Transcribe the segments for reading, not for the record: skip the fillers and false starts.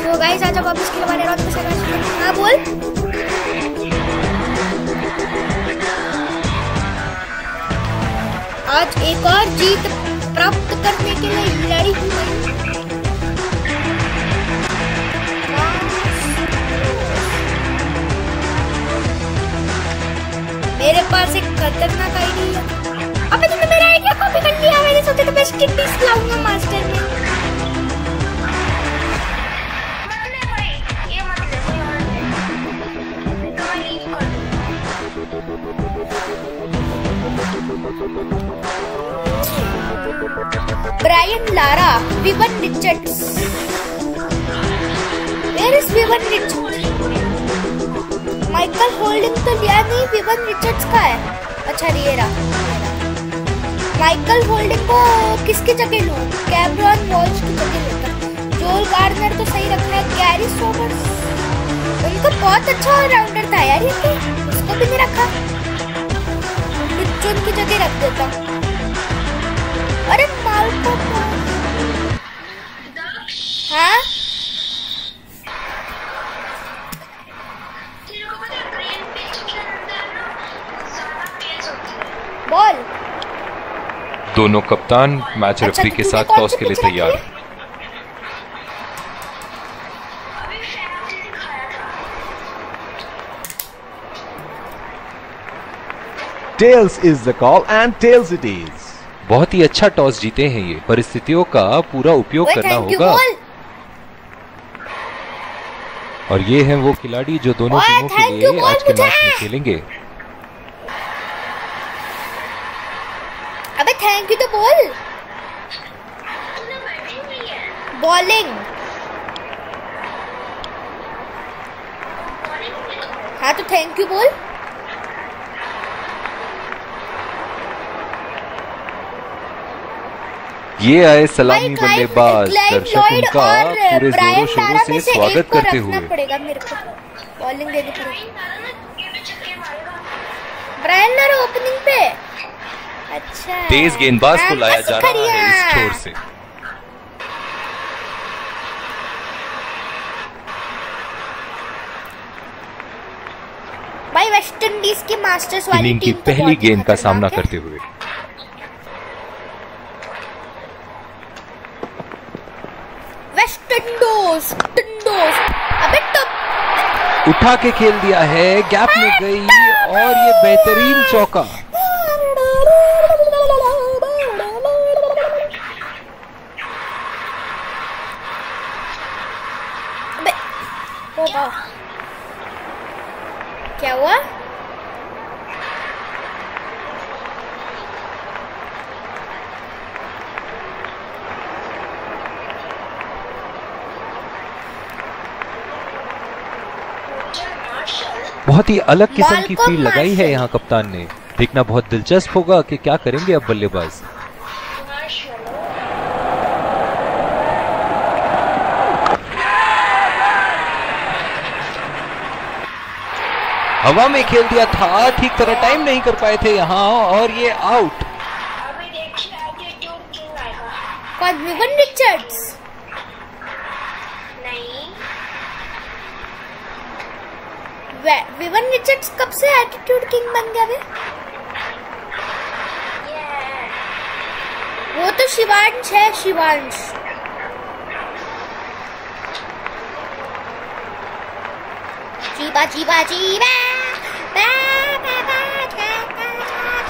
तो गाइस आज वापस खेलने वाले राउंड में से। हाँ बोल। आज एक और जीत प्राप्त करने के लिए लड़ी हूँ। मेरे पास एक खतरनाक आईडिया है। अबे तूने मेरा आईडिया कॉपी कर लिया। मैंने सोचा था बेस्ट टिप्स लाऊंगा मास्टर में। Brian Lara, Vivian Richards. Where is Vivian Richards? Michael Holding तो लिया नहीं, विवन रिचर्ड्स का है। अच्छा ये रहा। माइकल होल्डिंग को किसकी जगह लूं? कैमरॉन वॉल्श की जगह लेता। जोल गार्डनर तो सही रखा है। गैरी सोबर्स, उनका बहुत अच्छा ऑलराउंडर था यार ये तो, उसको भी नहीं रखा। मिचुन की जगह रख देता। अरे माल्को हाँ बोल। दोनों कप्तान मैच रेफरी के साथ टॉस के लिए तैयार हैं। Tails is the call and tails it is. बहुत ही अच्छा टॉस जीते हैं ये। परिस्थितियों का पूरा उपयोग करना होगा। और ये हैं वो खिलाड़ी जो दोनों टीमों के लिए आज के मैच में खेलेंगे। अबे थैंक यू तो बोल। बॉलिंग हाँ तो थैंक यू बोल। ये आए सलामी बल्लेबाज। दर्शक उनका पूरे जोरों शोरों से स्वागत करते हुए। पड़ेगा मेरे को बॉलिंग देनी पड़ेगी। ब्रायन लारा ओपनिंग पे। अच्छा तेज गेंदबाज को लाया जा रहा है इस छोर से। भाई वेस्ट इंडीज की मास्टर्स वाली इनिंग की टीम तो पहली गेंद का सामना करते हुए। वेस्ट इंडीज अबे टप उठा के खेल दिया है, गैप में गई और ये बेहतरीन चौका। क्या हुआ? बहुत ही अलग किस्म की फील्ड लगाई है यहाँ कप्तान ने। देखना बहुत दिलचस्प होगा कि क्या करेंगे अब बल्लेबाज। हवा में खेल दिया था, ठीक तरह टाइम नहीं कर पाए थे यहाँ और ये आउट। कौन? Vivian Richards? नहीं, विवन रिचर्ड्स कब से एटीट्यूड किंग बन गया? वो तो शिवांश है, शिवांश। जीवा जीवा जीवा।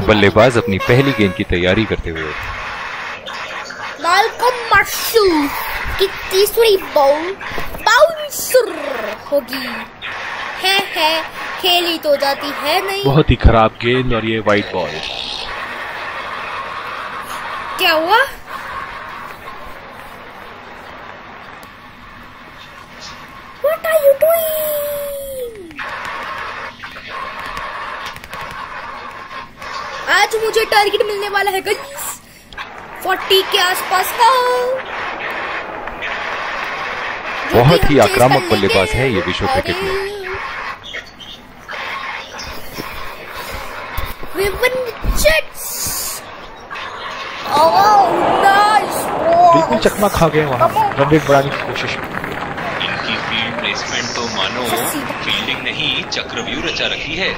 बल्लेबाज अपनी पहली गेंद की तैयारी करते हुए। माल्कम मार्शू की तीसरी बॉल बाउंसर होगी। है खेली तो जाती है नहीं। बहुत ही खराब गेंद और ये वाइड बॉल। क्या हुआ? What are you doing? आज मुझे टारगेट मिलने वाला है गाइस 40 के आसपास का। बहुत ही आक्रामक बल्लेबाज है ये विश्व क्रिकेट में। बिल्कुल चकमा खा गए वहां, रन रेट बढ़ाने की कोशिश में। प्लेसमेंट तो मानो फील्डिंग नहीं चक्रव्यूह रचा रखी है।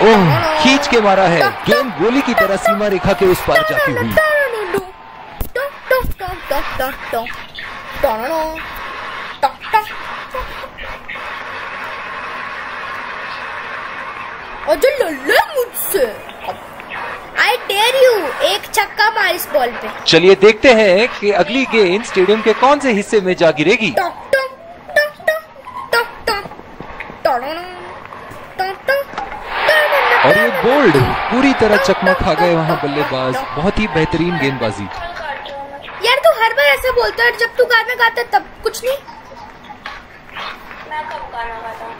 ओह, खींच के मारा है। गेंद गोली की तरह सीमा रेखा के उस पार जाती हुई। मुझसे I dare you, एक छक्का मार इस बॉल पे। चलिए देखते हैं कि अगली गेंद स्टेडियम के कौन से हिस्से में जा गिरेगी। और ये बोल्ड, पूरी तरह चकमा खा गए वहाँ बल्लेबाज। बहुत ही बेहतरीन गेंदबाजी। यार तू हर बार ऐसा बोलता है, जब तू गाना गाता तब कुछ नहीं। मैं कब गाना गाता?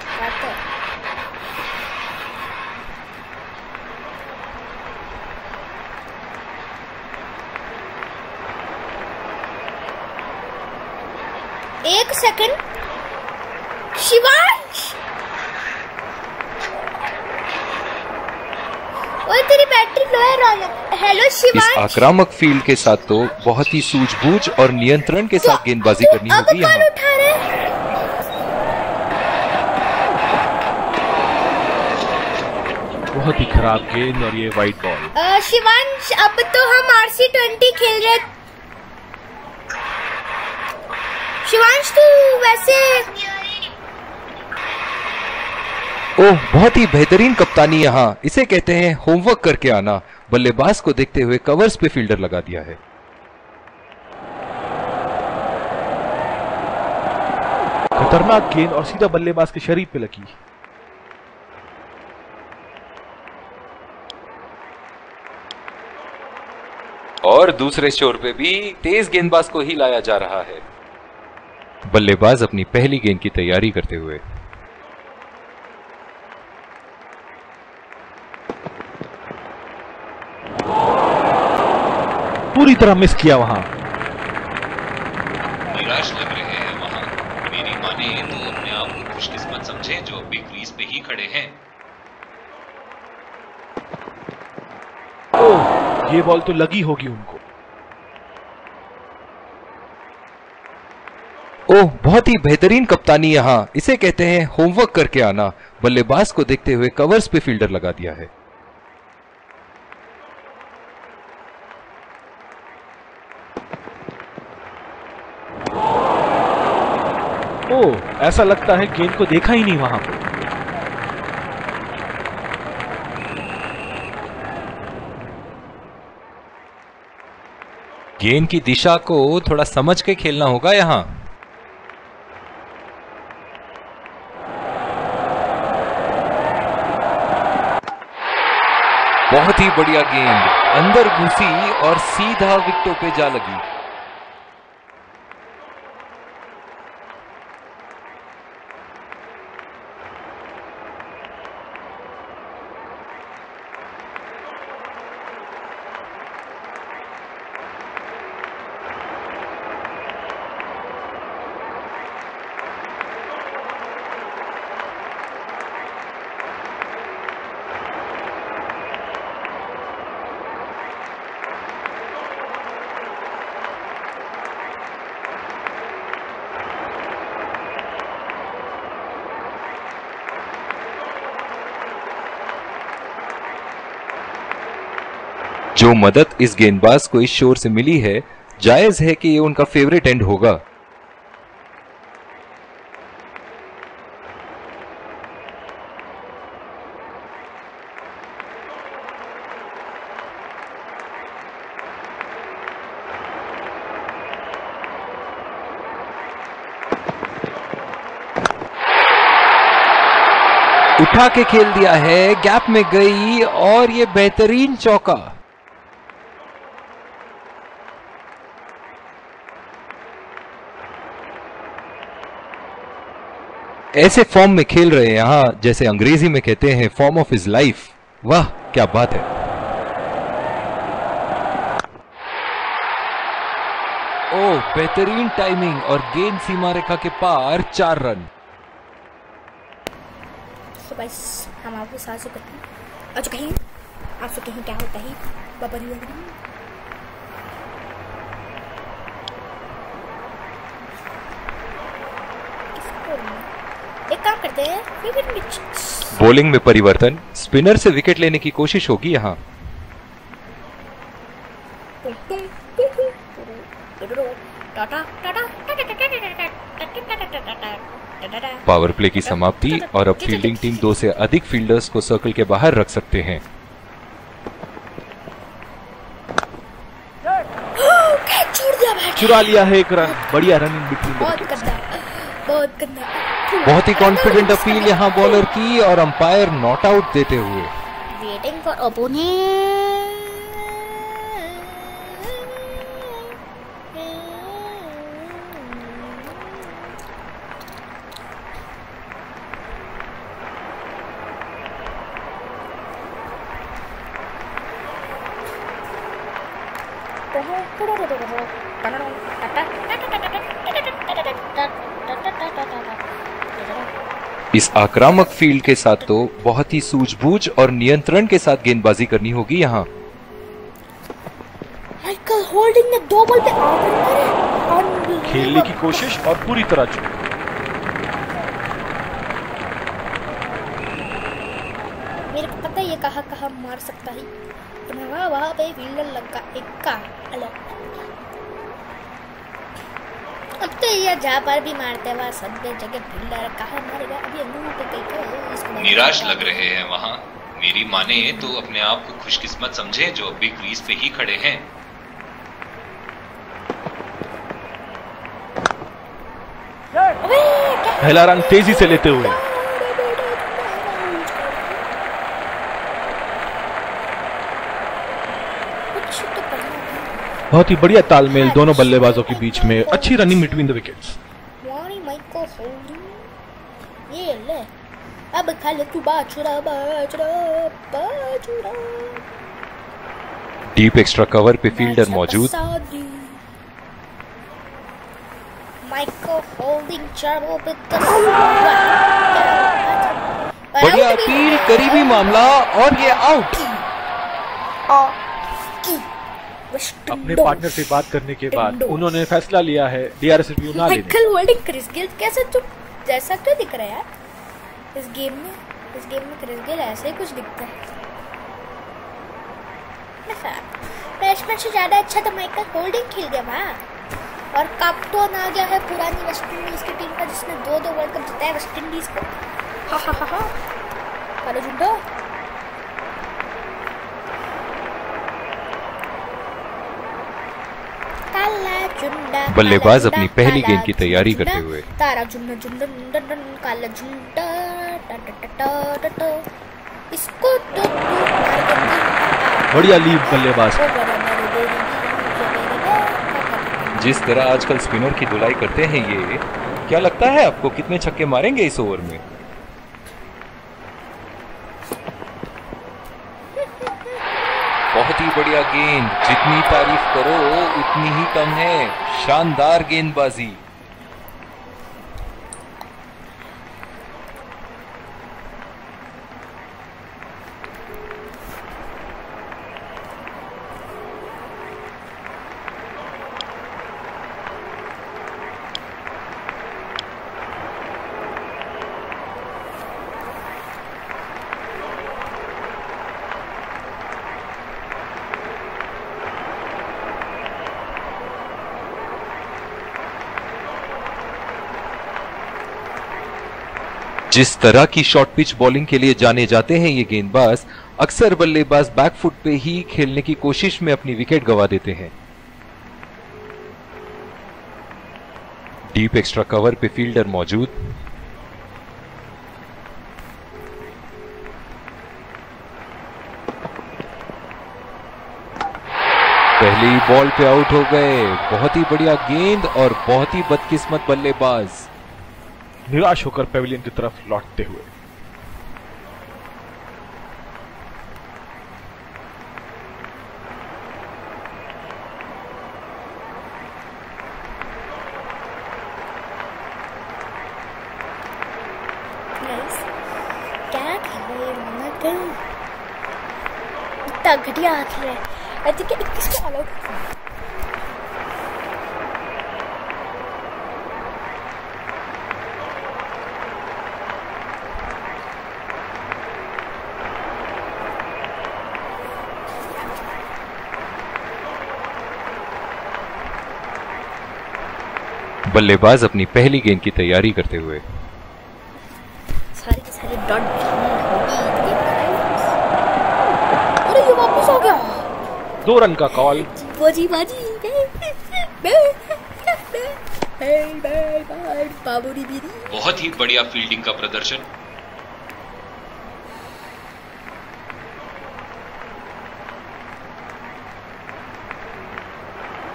एक सेकंड, शिवांश, ओए तेरी बैटरी लो है रौनक। हेलो शिवांश। इस आक्रामक फील्ड के साथ तो बहुत ही सूझबूझ और नियंत्रण के साथ गेंदबाजी करनी होगी यहाँ। उठा रहे? बहुत ही खराब गेंद और ये वाइड बॉल। शिवांश, अब तो हम RC20 खेल रहे। शिवांश तू वैसे ओह, बहुत ही बेहतरीन कप्तानी यहाँ। इसे कहते हैं होमवर्क करके आना। बल्लेबाज को देखते हुए कवर्स पे फील्डर लगा दिया है। खतरनाक गेंद और सीधा बल्लेबाज के शरीर पे लगी। और दूसरे छोर पे भी तेज गेंदबाज को ही लाया जा रहा है। बल्लेबाज अपनी पहली गेंद की तैयारी करते हुए। पूरी तरह मिस किया वहां। निराश लग रहे हैं वहां। मेरी माने तो अपने आप को खुशकिस्मत समझे जो अभी क्रीज पे ही खड़े हैं। ओह, ये बॉल तो लगी होगी उनको। ओह, बहुत ही बेहतरीन कप्तानी यहाँ। इसे कहते हैं होमवर्क करके आना। बल्लेबाज को देखते हुए कवर्स पे फील्डर लगा दिया है। ओह, ऐसा लगता है गेंद को देखा ही नहीं वहां पे। गेंद की दिशा को थोड़ा समझ के खेलना होगा यहाँ। बहुत ही बढ़िया गेंद अंदर घुसी और सीधा विकेटों पे जा लगी। जो मदद इस गेंदबाज को इस शोर से मिली है, जायज है कि ये उनका फेवरेट एंड होगा। उठा के खेल दिया है, गैप में गई और ये बेहतरीन चौका। ऐसे फॉर्म में खेल रहे हैं यहां, जैसे अंग्रेजी में कहते हैं फॉर्म ऑफ हिज लाइफ। वाह क्या बात है। ओह, बेहतरीन टाइमिंग और गेंद सीमा रेखा के पार 4 रन। तो बस हम आपको साथ से कहीं क्या होता है बाबा। मारते हैं विकेट विकेट्स। बॉलिंग में परिवर्तन, स्पिनर से विकेट लेने की कोशिश होगी यहाँ। पावर प्ले की समाप्ति और अब फील्डिंग टीम 2 से अधिक फील्डर्स को सर्कल के बाहर रख सकते हैं। चुरा लिया है एक रन, बढ़िया रनिंग बिटवीन द बहुत विकेट्स। गंदा, बहुत गंदा। बहुत ही कॉन्फिडेंट अपील यहाँ बॉलर की और अंपायर नॉट आउट देते हुए। Waiting for opponent. इस आक्रामक फील्ड के साथ तो बहुत ही सूझबूझ और नियंत्रण के साथ गेंदबाजी करनी होगी यहाँ। माइकल होल्डिंग ने 2 बॉल पे आउट मारे। खेलने की कोशिश और पूरी तरह चूक। मेरे को पता है ये कहाँ मार सकता है, वहाँ पे फील्डर लगा इक्का अलग। अब तो ये जहाँ पर भी मारते हैं वहाँ सब जगह फील्डर कहाँ मारेगा। अभी अंदर पे कहीं निराश लग रहे हैं वहाँ। मेरी माने तो अपने आप को खुशकिस्मत समझे जो अभी क्रीज पे ही खड़े हैं। पहला रन तेजी से लेते हुए बहुत ही बढ़िया तालमेल दोनों बल्लेबाजों के बीच में, अच्छी रनिंग बिटवीन द विकेट्स। ये ले अब खा ले तू बाचुरा बाचुरा बाचुरा। डीप एक्स्ट्रा कवर पे फील्डर मौजूद। माइकल होल्डिंग चारों पे बढ़िया अपील, करीबी मामला और ये आउट। अपने पार्टनर से बात करने के बाद उन्होंने फैसला लिया है डीआरएस रिव्यू ना लेने। माइकल होल्डिंग क्रिस गेल कैसे चुप जैसा क्यों दिख रहा है यार इस गेम में क्रिस गेल ऐसे ही कुछ दिखता है। बैट्समैन से ज्यादा अच्छा तो माइकल होल्डिंग खेल गया वहाँ। और कैप्टन आ गया है पुरानी वेस्ट इंडीज की टीम का जिसने 2 वर्ल्ड कप जिताया वेस्ट इंडीज को। हा हा हा हा काला झुंडा। बल्लेबाज अपनी पहली गेंद की तैयारी करते हुए। तारा झुंडा झुंडा काला झुंडा इसको तो बढ़िया लीड बल्लेबाज। जिस तरह आजकल स्पिनर की धुलाई करते हैं ये, क्या लगता है आपको कितने छक्के मारेंगे इस ओवर में? बहुत ही बढ़िया गेंद, जितनी तारीफ करो उतनी ही कम है। शानदार गेंदबाजी। जिस तरह की शॉर्ट पिच बॉलिंग के लिए जाने जाते हैं ये गेंदबाज, अक्सर बल्लेबाज बैकफुट पे ही खेलने की कोशिश में अपनी विकेट गंवा देते हैं। डीप एक्स्ट्रा कवर पे फील्डर मौजूद। पहली बॉल पे आउट हो गए। बहुत ही बढ़िया गेंद और बहुत ही बदकिस्मत बल्लेबाज। निराश होकर पेविलियन की तरफ लौटते हुए। क्या इतना घटिया हाथ है। आई थिंक 21 को ऑल आउट। बल्लेबाज अपनी पहली गेंद की तैयारी करते हुए। सारी की सारी डॉट अरे ये वापस आ गया। 2 रन का कॉल। बाजी बाजी बहुत ही बढ़िया फील्डिंग का प्रदर्शन।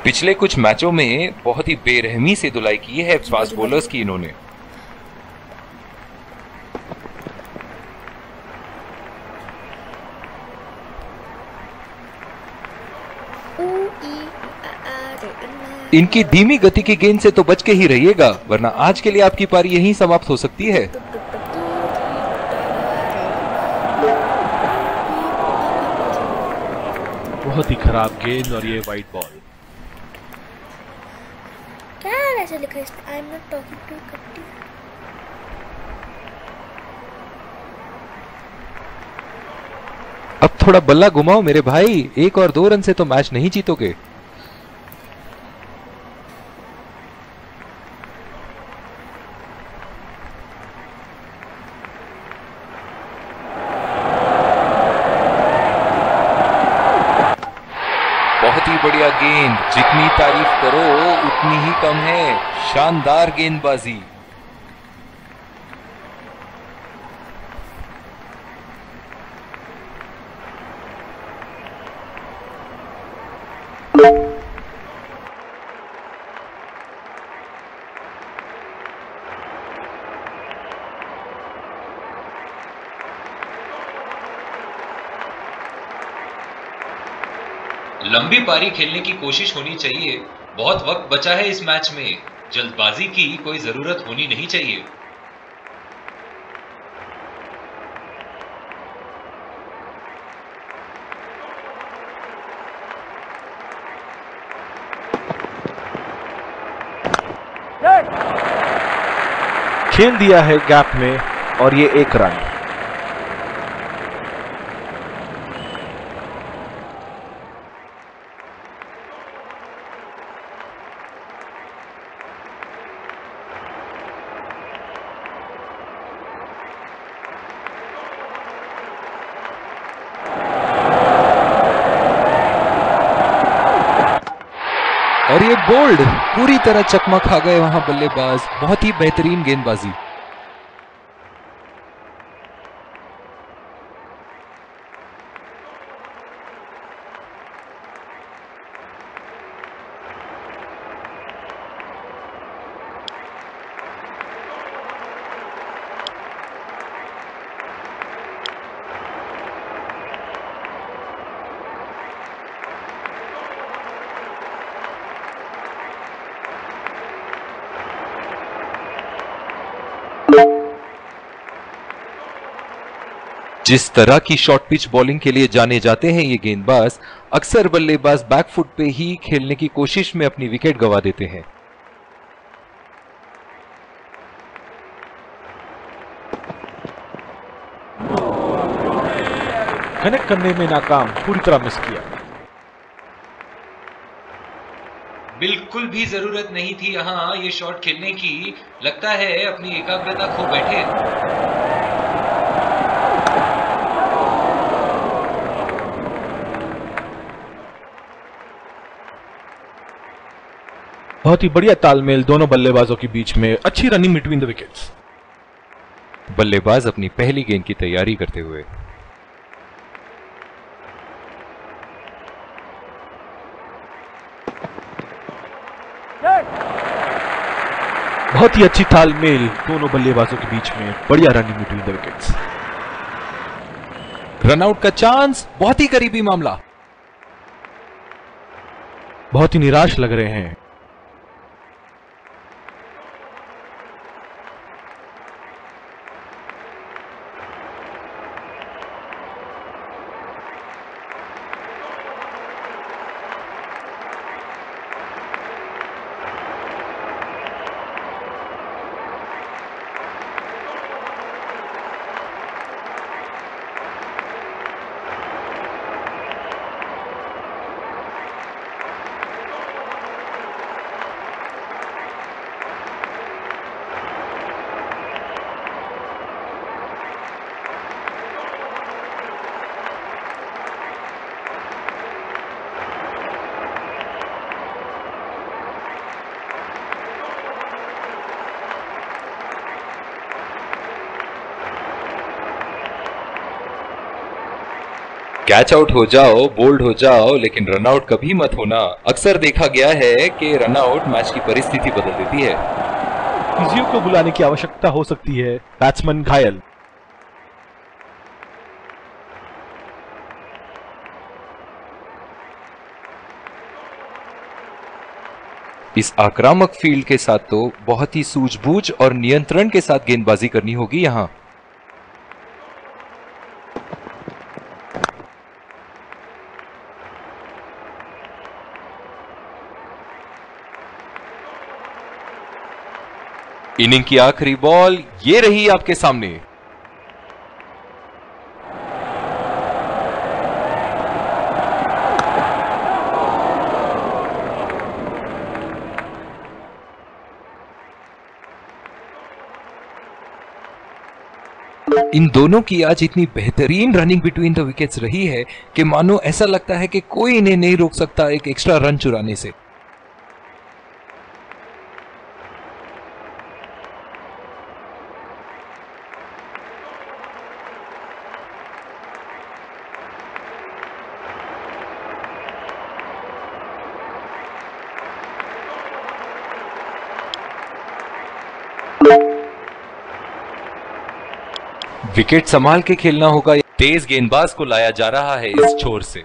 पिछले कुछ मैचों में बहुत ही बेरहमी से धुलाई की है फास्ट बॉलर्स की इन्होंने। इनकी धीमी गति की गेंद से तो बच के ही रहिएगा, वरना आज के लिए आपकी पारी यहीं समाप्त हो सकती है। बहुत ही खराब गेंद और ये वाइड बॉल। क्या ऐसे लिखा है इसमें? I am not talking to कट्टी। अब थोड़ा बल्ला घुमाओ मेरे भाई, 1 और 2 रन से तो मैच नहीं जीतोगे। बहुत ही बढ़िया गेंद, जितनी तारीफ करो उतनी ही कम है। शानदार गेंदबाजी। लंबी पारी खेलने की कोशिश होनी चाहिए। बहुत वक्त बचा है इस मैच में, जल्दबाजी की कोई जरूरत होनी नहीं चाहिए। खेल दिया है गैप में और ये 1 रन। और ये बोल्ड, पूरी तरह चकमा खा गए वहां बल्लेबाज। बहुत ही बेहतरीन गेंदबाजी। जिस तरह की शॉर्ट पिच बॉलिंग के लिए जाने जाते हैं ये गेंदबाज, अक्सर बल्लेबाज बैकफुट पे ही खेलने की कोशिश में अपनी विकेट गंवा देते हैं। कनेक्ट करने में नाकाम, पूरी तरह मिस किया। बिल्कुल भी जरूरत नहीं थी यहां ये शॉट खेलने की। लगता है अपनी एकाग्रता खो बैठे। बहुत ही बढ़िया तालमेल दोनों बल्लेबाजों के बीच में। अच्छी रनिंग बिटवीन द विकेट्स। बल्लेबाज अपनी पहली गेंद की तैयारी करते हुए। बहुत ही अच्छी तालमेल दोनों बल्लेबाजों के बीच में। बढ़िया running between the wickets. Run out का चांस, बहुत ही करीबी मामला। बहुत ही निराश लग रहे हैं। कैच आउट हो जाओ, बोल्ड हो जाओ, लेकिन रन आउट कभी मत होना। अक्सर देखा गया है कि रन आउट मैच की परिस्थिति बदल देती है। फिजियो को बुलाने की आवश्यकता हो सकती है। बैट्समैन घायल। इस आक्रामक फील्ड के साथ तो बहुत ही सूझबूझ और नियंत्रण के साथ गेंदबाजी करनी होगी यहां। इनिंग की आखिरी बॉल ये रही आपके सामने। इन दोनों की आज इतनी बेहतरीन रनिंग बिटवीन द विकेट्स रही है कि मानो ऐसा लगता है कि कोई इन्हें नहीं रोक सकता एक एक्स्ट्रा रन चुराने से। विकेट संभाल के खेलना होगा। तेज गेंदबाज को लाया जा रहा है इस छोर से।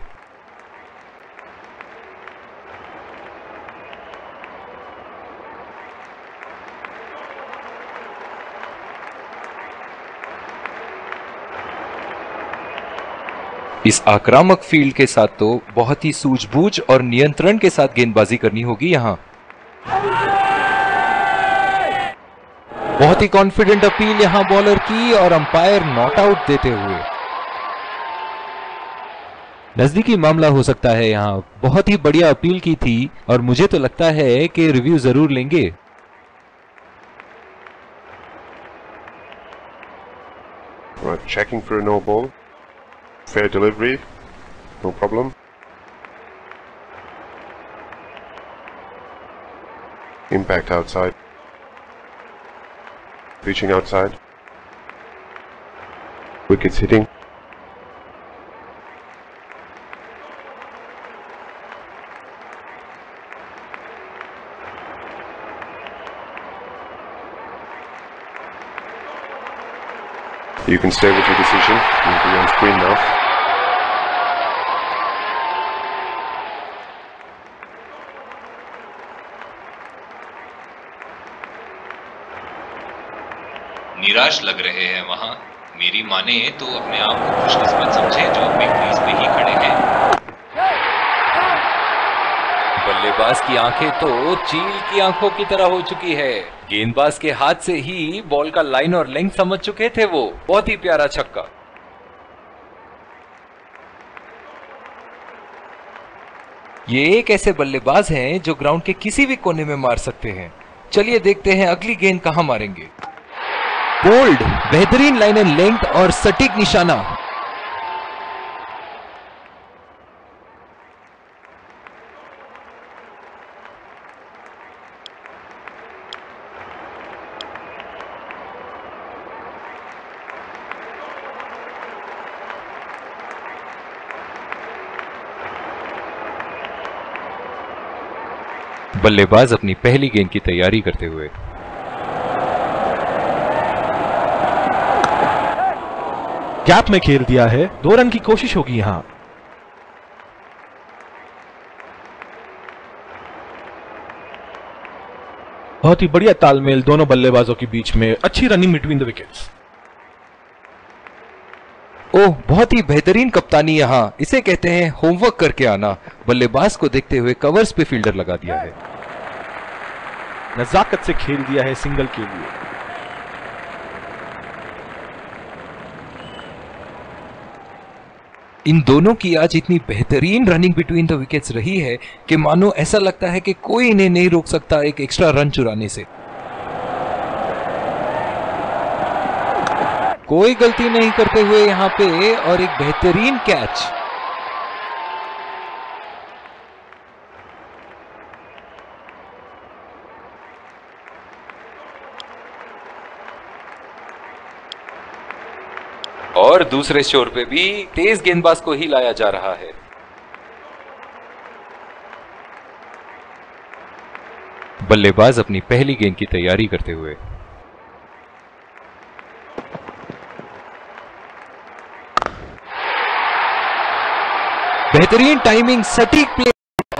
इस आक्रामक फील्ड के साथ तो बहुत ही सूझबूझ और नियंत्रण के साथ गेंदबाजी करनी होगी यहां। बहुत ही कॉन्फिडेंट अपील यहां बॉलर की और अंपायर नॉट आउट देते हुए। नजदीकी मामला हो सकता है यहां। बहुत ही बढ़िया अपील की थी और मुझे तो लगता है कि रिव्यू जरूर लेंगे। Checking for a no ball. Fair delivery. No problem. Impact outside. Reaching outside. Wickets hitting. You can stay with your decision. You'll be on screen now. निराश लग रहे हैं वहां। मेरी माने तो अपने आप को खुशकिस्मत समझे जो अपने क्रीज पे ही खड़े हैं। बल्लेबाज की आंखें तो चील की आंखों की तरह हो चुकी है। गेंदबाज के हाथ से ही बॉल का लाइन और लेंथ समझ चुके थे वो। बहुत ही प्यारा छक्का। ये एक ऐसे बल्लेबाज हैं जो ग्राउंड के किसी भी कोने में मार सकते हैं। चलिए देखते हैं अगली गेंद कहां मारेंगे। बोल्ड, बेहतरीन लाइन एंड लेंथ और सटीक निशाना। बल्लेबाज अपनी पहली गेंद की तैयारी करते हुए। गैप में खेल दिया है। 2 रन की कोशिश होगी यहां। बहुत ही बढ़िया तालमेल दोनों बल्लेबाजों के बीच में। अच्छी रनिंग बिटवीन द विकेट्स। ओह, बहुत ही बेहतरीन कप्तानी यहां। इसे कहते हैं होमवर्क करके आना। बल्लेबाज को देखते हुए कवर्स पे फील्डर लगा दिया है। नजाकत से खेल दिया है सिंगल के लिए। इन दोनों की आज इतनी बेहतरीन रनिंग बिटवीन द विकेट्स रही है कि मानो ऐसा लगता है कि कोई इन्हें नहीं रोक सकता एक एक्स्ट्रा रन चुराने से। कोई गलती नहीं करते हुए यहां पे और एक बेहतरीन कैच। और दूसरे शोर पे भी तेज गेंदबाज को ही लाया जा रहा है। बल्लेबाज अपनी पहली गेंद की तैयारी करते हुए। बेहतरीन टाइमिंग, सटीक प्ले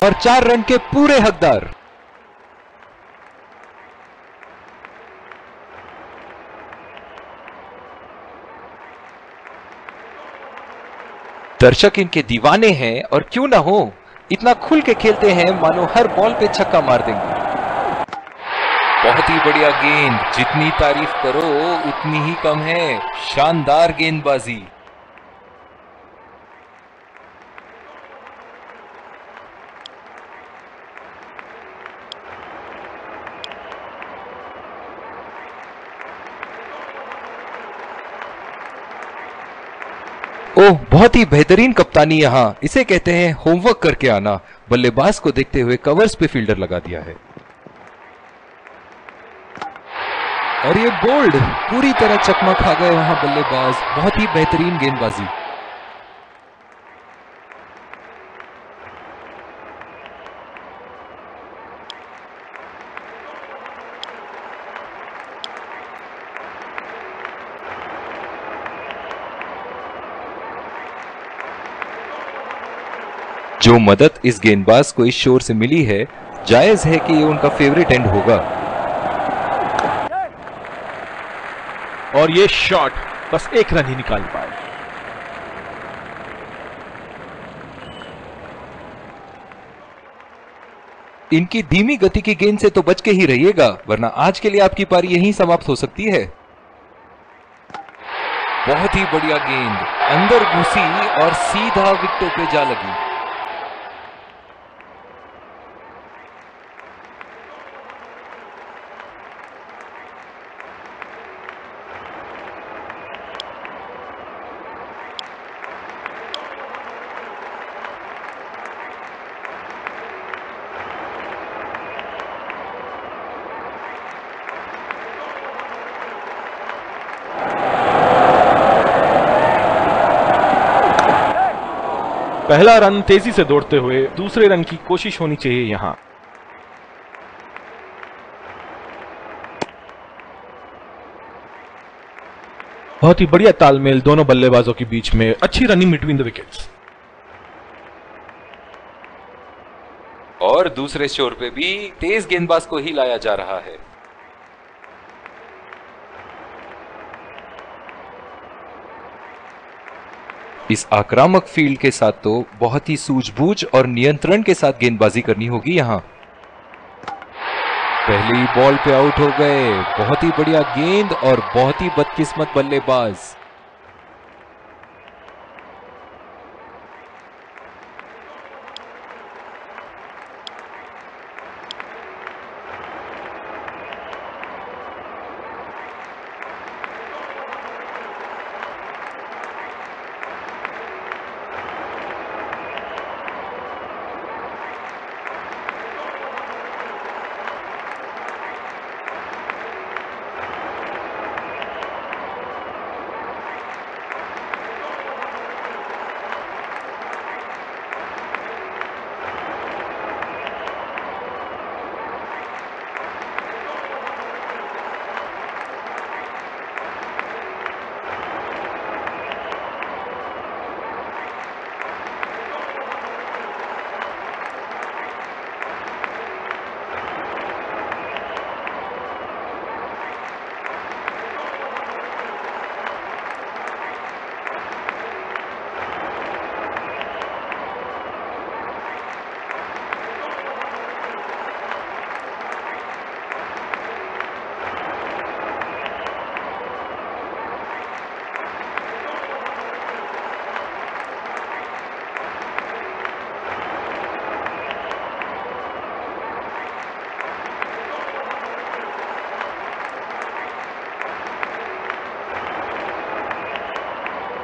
और 4 रन के पूरे हकदार। दर्शक इनके दीवाने हैं और क्यों ना हो, इतना खुल के खेलते हैं मानो हर बॉल पे छक्का मार देंगे। बहुत ही बढ़िया गेंद, जितनी तारीफ करो उतनी ही कम है। शानदार गेंदबाजी। ओह, बहुत ही बेहतरीन कप्तानी। यहां इसे कहते हैं होमवर्क करके आना। बल्लेबाज को देखते हुए कवर्स पे फील्डर लगा दिया है और ये बोल्ड, पूरी तरह चकमा खा गए वहां बल्लेबाज। बहुत ही बेहतरीन गेंदबाजी। जो मदद इस गेंदबाज को इस शोर से मिली है, जायज है कि ये उनका फेवरेट एंड होगा। और ये शॉट बस 1 रन ही निकाल पाए। इनकी धीमी गति की गेंद से तो बच के ही रहिएगा, वरना आज के लिए आपकी पारी यहीं समाप्त हो सकती है। बहुत ही बढ़िया गेंद, अंदर घुसी और सीधा विकेटों पे जा लगी। पहला रन तेजी से दौड़ते हुए दूसरे रन की कोशिश होनी चाहिए यहां। बहुत ही बढ़िया तालमेल दोनों बल्लेबाजों के बीच में, अच्छी रनिंग बिटवीन द विकेट्स। और दूसरे शोर पे भी तेज गेंदबाज को ही लाया जा रहा है। इस आक्रामक फील्ड के साथ तो बहुत ही सूझबूझ और नियंत्रण के साथ गेंदबाजी करनी होगी यहां। पहली बॉल पे आउट हो गए। बहुत ही बढ़िया गेंद और बहुत ही बदकिस्मत बल्लेबाज।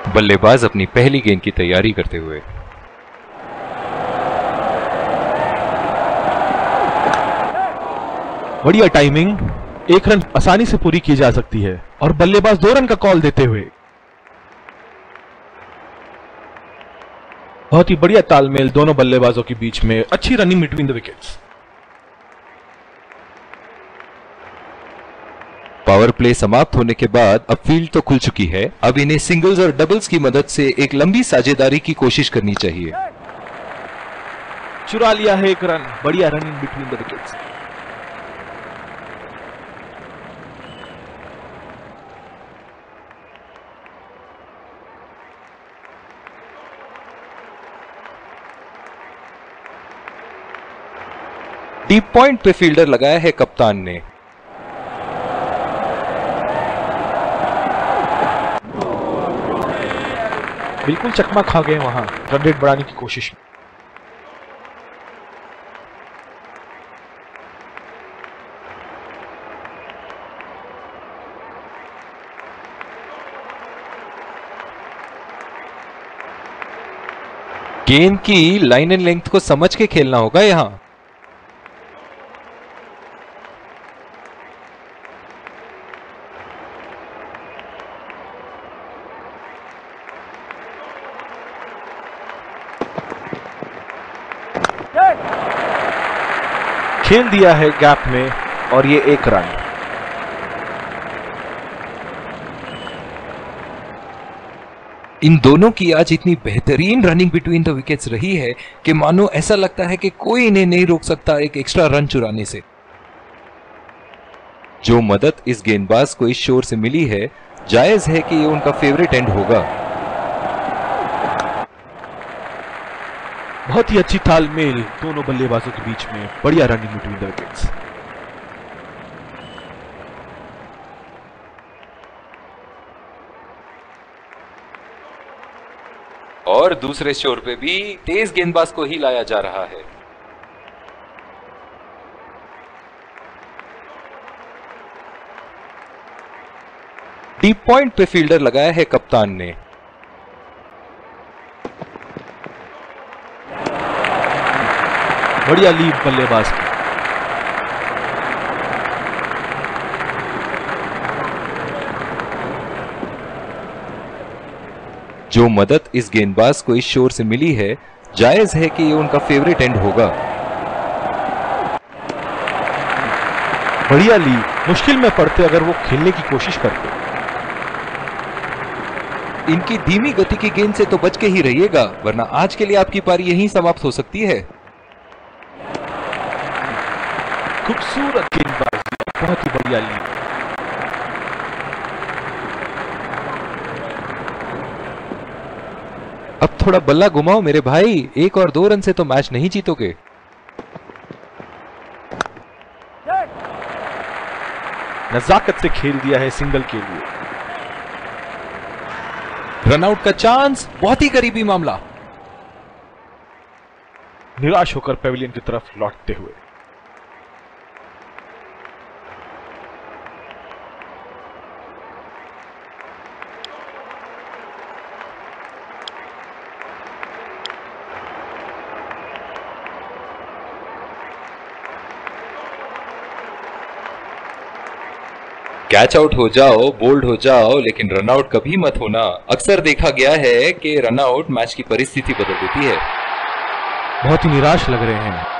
बल्लेबाज अपनी पहली गेंद की तैयारी करते हुए। बढ़िया टाइमिंग, 1 रन आसानी से पूरी की जा सकती है और बल्लेबाज 2 रन का कॉल देते हुए। बहुत ही बढ़िया तालमेल दोनों बल्लेबाजों के बीच में, अच्छी running between the wickets. Power play समाप्त होने के बाद अब फील्ड तो खुल चुकी है। अब इन्हें सिंगल्स और डबल्स की मदद से एक लंबी साझेदारी की कोशिश करनी चाहिए। चुरा लिया है एक रन, बढ़िया running between the wickets. Deep point पे फील्डर लगाया है कप्तान ने। बिल्कुल चकमा खा गए वहां, रन रेट बढ़ाने की कोशिश में। गेंद की लाइन एंड लेंथ को समझ के खेलना होगा यहां। खेल दिया है गैप में और ये एक रन। इन दोनों की आज इतनी बेहतरीन रनिंग बिटवीन द विकेट्स रही है कि मानो ऐसा लगता है कि कोई इन्हें नहीं रोक सकता एक एक्स्ट्रा रन चुराने से। जो मदद इस गेंदबाज को इस शोर से मिली है, जायज है कि ये उनका फेवरेट एंड होगा। बहुत ही अच्छी तालमेल दोनों बल्लेबाजों के बीच में, बढ़िया रनिंग बिटवीन द विकेट्स। और दूसरे शोर पे भी तेज गेंदबाज को ही लाया जा रहा है। डीप पॉइंट पे फील्डर लगाया है कप्तान ने। बढ़िया लीड बल्लेबाज की। जो मदद इस गेंदबाज को इस शोर से मिली है, जायज है कि ये उनका फेवरेट एंड होगा। बढ़िया लीड, मुश्किल में पड़ते अगर वो खेलने की कोशिश करते। इनकी धीमी गति की गेंद से तो बच के ही रहिएगा, वरना आज के लिए आपकी पारी यहीं समाप्त हो सकती है। खूबसूरत गेंदबाजी, बहुत ही बढ़िया लीड। अब थोड़ा बल्ला घुमाओ मेरे भाई, 1 और 2 रन से तो मैच नहीं जीतोगे। नजाकत से खेल दिया है सिंगल के लिए। रनआउट का चांस, बहुत ही करीबी मामला। निराश होकर पेविलियन की तरफ लौटते हुए। कैच आउट हो जाओ, बोल्ड हो जाओ, लेकिन रनआउट कभी मत होना। अक्सर देखा गया है कि रनआउट मैच की परिस्थिति बदल देती है। बहुत ही निराश लग रहे हैं।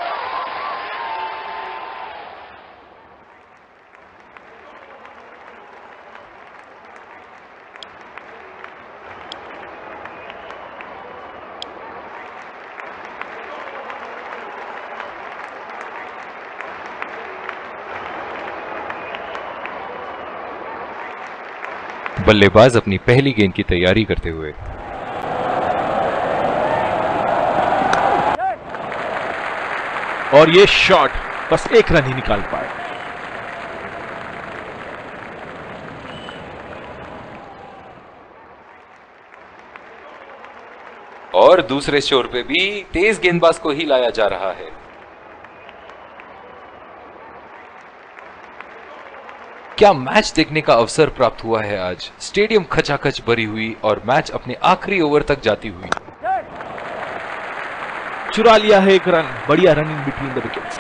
बल्लेबाज अपनी पहली गेंद की तैयारी करते हुए। और ये शॉट बस एक रन ही निकाल पाए। और दूसरे शोर पे भी तेज गेंदबाज को ही लाया जा रहा है। क्या मैच देखने का अवसर प्राप्त हुआ है आज। स्टेडियम खचाखच भरी हुई और मैच अपने आखिरी ओवर तक जाती हुई। चुरा लिया है एक रन, बढ़िया रनिंग बिटवीन द विकेट्स।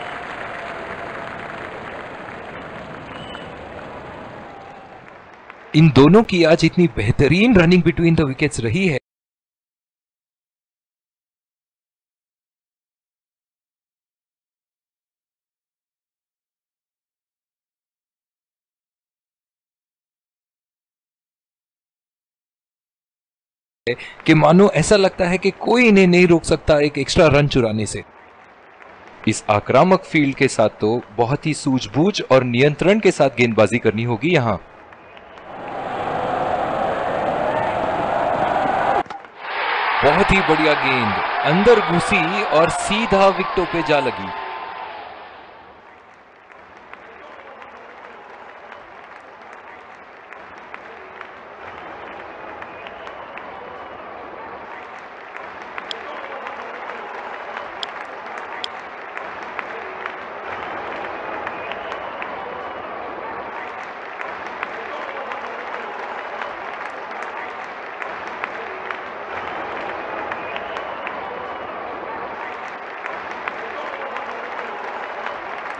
इन दोनों की आज इतनी बेहतरीन रनिंग बिटवीन द विकेट्स रही है कि मानो ऐसा लगता है कि कोई इन्हें नहीं रोक सकता एक एक्स्ट्रा रन चुराने से। इस आक्रामक फील्ड के साथ तो बहुत ही सूझबूझ और नियंत्रण के साथ गेंदबाजी करनी होगी यहां। बहुत ही बढ़िया गेंद अंदर घुसी और सीधा विकेटों पे जा लगी।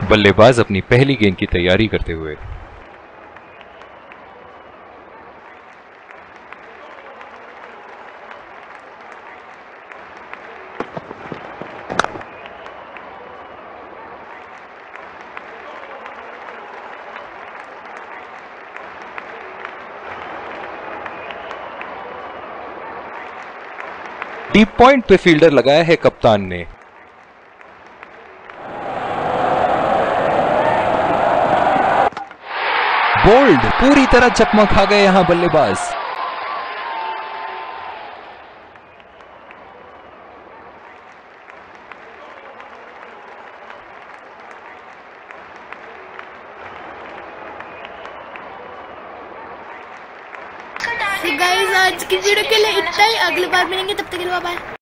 बल्लेबाज अपनी पहली गेंद की तैयारी करते हुए। डीप पॉइंट पे फील्डर लगाया है कप्तान ने। बोल्ड, पूरी तरह चकमा खा गए यहां बल्लेबाज। गाइस आज की वीडियो के लिए इतना ही, अगली बार मिलेंगे, तब तक के लिए बाय।